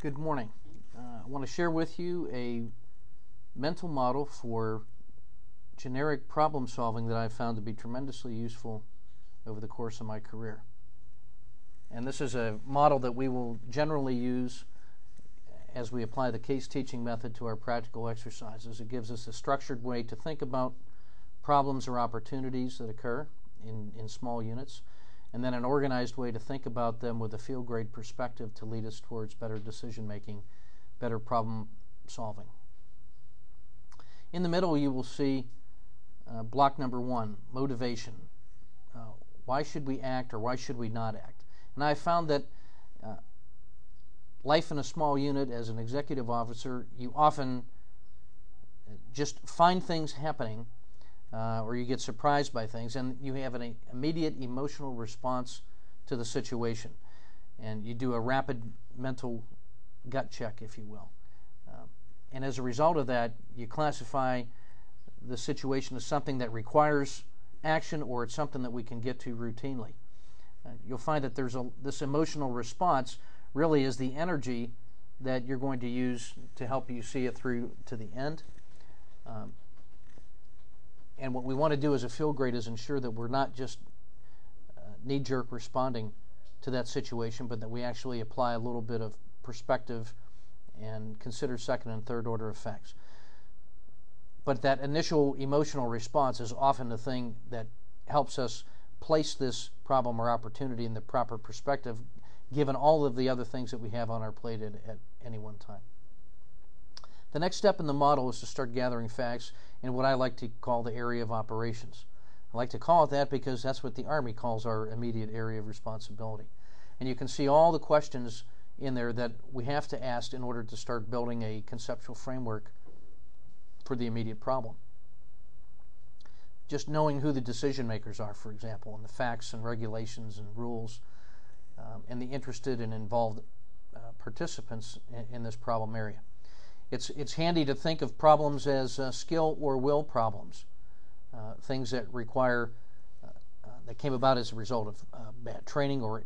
Good morning. I want to share with you a mental model for generic problem solving that I've found to be tremendously useful over the course of my career. And this is a model that we will generally use as we apply the case teaching method to our practical exercises. It gives us a structured way to think about problems or opportunities that occur in small units, and then an organized way to think about them with a field grade perspective to lead us towards better decision making, better problem solving. In the middle you will see block number 1, motivation. Why should we act or why should we not act? And I found that life in a small unit as an executive officer, you often just find things happening or you get surprised by things, and you have an immediate emotional response to the situation. And you do a rapid mental gut check, if you will. And as a result of that, you classify the situation as something that requires action or it's something that we can get to routinely. You'll find that there's this emotional response really is the energy that you're going to use to help you see it through to the end. And what we want to do as a field grade is ensure that we're not just knee-jerk responding to that situation, but that we actually apply a little bit of perspective and consider second and third order effects. But that initial emotional response is often the thing that helps us place this problem or opportunity in the proper perspective, given all of the other things that we have on our plate at any one time. The next step in the model is to start gathering facts in what I like to call the area of operations. I like to call it that because that's what the Army calls our immediate area of responsibility. And you can see all the questions in there that we have to ask in order to start building a conceptual framework for the immediate problem. Just knowing who the decision makers are, for example, and the facts and regulations and rules, and the interested and involved participants in this problem area. It's handy to think of problems as skill or will problems, things that require, that came about as a result of bad training or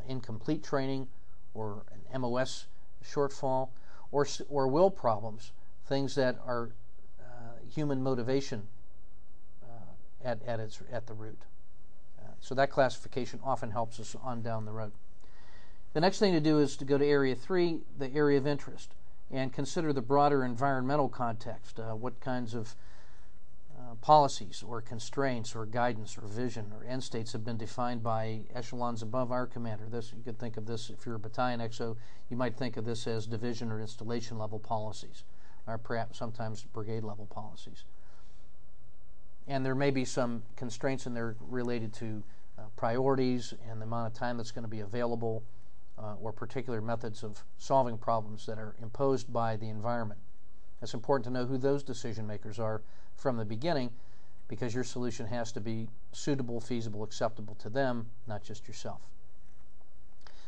incomplete training or an MOS shortfall, or will problems, things that are human motivation at the root. So that classification often helps us on down the road. The next thing to do is to go to area 3, the area of interest, and consider the broader environmental context. What kinds of policies or constraints or guidance or vision or end states have been defined by echelons above our commander. You could think of this, if you're a battalion XO, you might think of this as division or installation level policies, or perhaps sometimes brigade level policies. And there may be some constraints in there related to priorities and the amount of time that's going to be available, or particular methods of solving problems that are imposed by the environment. It's important to know who those decision makers are from the beginning, because your solution has to be suitable, feasible, acceptable to them, not just yourself.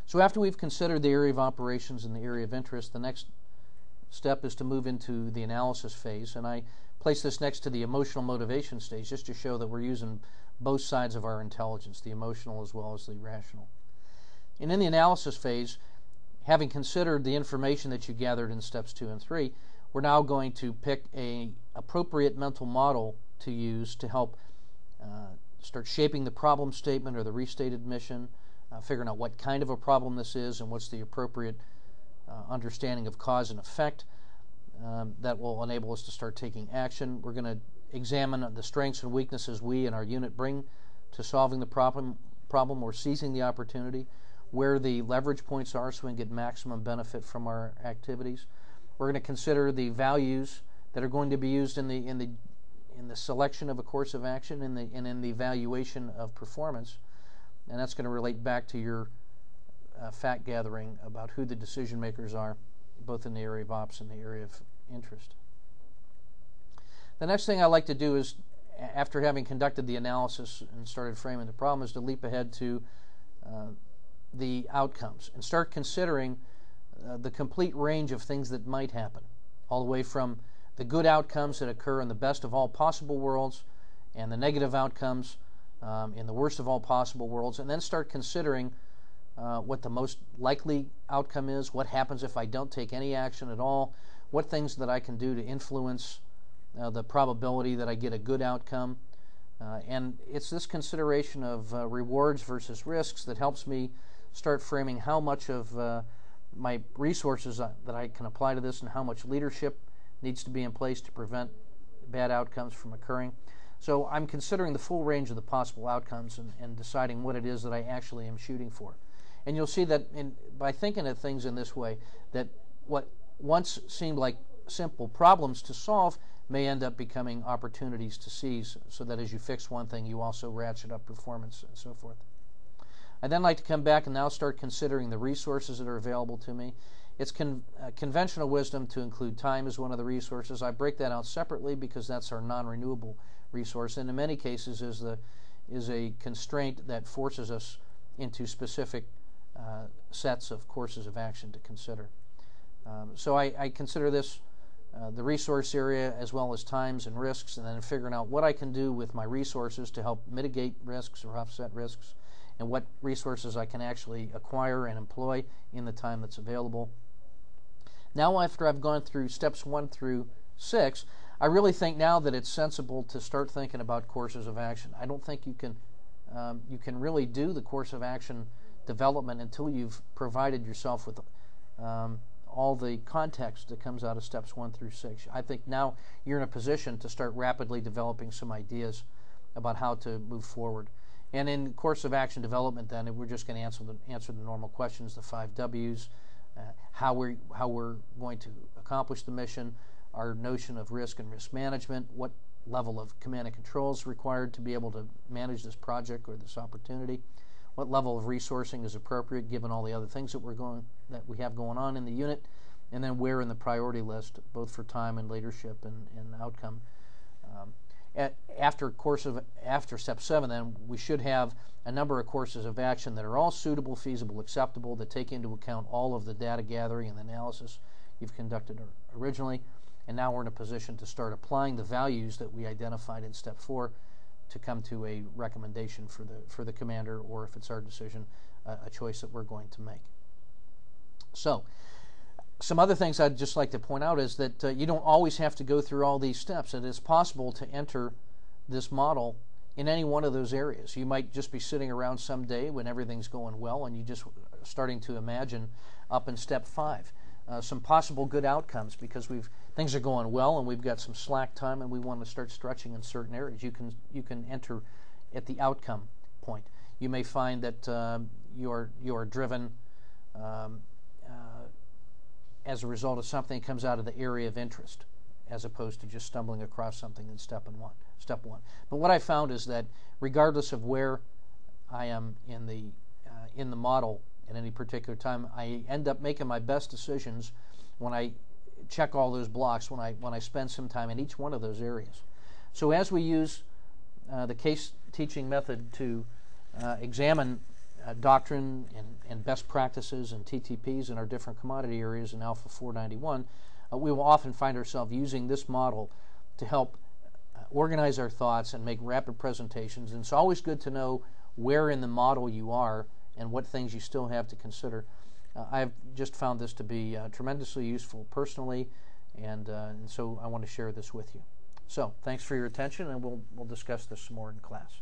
So after we've considered the area of operations and the area of interest, the next step is to move into the analysis phase, and I place this next to the emotional motivation stage just to show that we're using both sides of our intelligence, the emotional as well as the rational. And in the analysis phase, having considered the information that you gathered in steps 2 and 3, we're now going to pick an appropriate mental model to use to help start shaping the problem statement or the restated mission, figuring out what kind of a problem this is and what's the appropriate understanding of cause and effect that will enable us to start taking action. We're going to examine the strengths and weaknesses we and our unit bring to solving the problem or seizing the opportunity, where the leverage points are so we can get maximum benefit from our activities. We're going to consider the values that are going to be used in the selection of a course of action and in the evaluation of performance, and that's going to relate back to your fact gathering about who the decision makers are, both in the area of ops and the area of interest. The next thing I like to do is, after having conducted the analysis and started framing the problem, is to leap ahead to the outcomes and start considering the complete range of things that might happen, all the way from the good outcomes that occur in the best of all possible worlds and the negative outcomes in the worst of all possible worlds, and then start considering what the most likely outcome is, what happens if I don't take any action at all, what things that I can do to influence the probability that I get a good outcome. And it's this consideration of rewards versus risks that helps me start framing how much of my resources that I can apply to this and how much leadership needs to be in place to prevent bad outcomes from occurring. So I'm considering the full range of the possible outcomes and deciding what it is that I actually am shooting for. And you'll see that by thinking of things in this way, that what once seemed like simple problems to solve may end up becoming opportunities to seize, so that as you fix one thing, you also ratchet up performance and so forth. I'd then like to come back and now start considering the resources that are available to me. It's conventional wisdom to include time as one of the resources. I break that out separately because that's our non-renewable resource, and in many cases is a constraint that forces us into specific sets of courses of action to consider. So I consider this the resource area as well as times and risks, and then figuring out what I can do with my resources to help mitigate risks or offset risks, and what resources I can actually acquire and employ in the time that's available. Now, after I've gone through steps 1 through 6, I really think now that it's sensible to start thinking about courses of action. I don't think you can really do the course of action development until you've provided yourself with all the context that comes out of steps 1 through 6. I think now you're in a position to start rapidly developing some ideas about how to move forward. And in course of action development, then, we're just going to answer the normal questions, the 5 W's, how we're going to accomplish the mission, our notion of risk and risk management, what level of command and control is required to be able to manage this project or this opportunity, what level of resourcing is appropriate given all the other things that we have going on in the unit, and then where in the priority list, both for time and leadership and outcome. After step 7, then, we should have a number of courses of action that are all suitable, feasible, acceptable, that take into account all of the data gathering and analysis you've conducted originally. And now we're in a position to start applying the values that we identified in step 4 to come to a recommendation for the commander, or if it's our decision, a choice that we're going to make. So, some other things I'd just like to point out is that you don't always have to go through all these steps. It is possible to enter this model in any one of those areas. You might just be sitting around someday when everything's going well and you just starting to imagine up in step 5 some possible good outcomes because things are going well and we've got some slack time and we want to start stretching in certain areas. You can enter at the outcome point. You may find that you're driven as a result of something that comes out of the area of interest, as opposed to just stumbling across something in step 1. But what I found is that regardless of where I am in the model at any particular time, I end up making my best decisions when I check all those blocks, when I spend some time in each one of those areas. So as we use the case teaching method to examine doctrine and best practices and TTPs in our different commodity areas in Alpha 491, we will often find ourselves using this model to help organize our thoughts and make rapid presentations. And it's always good to know where in the model you are and what things you still have to consider. I've just found this to be tremendously useful personally, and so I want to share this with you. So thanks for your attention, and we'll discuss this some more in class.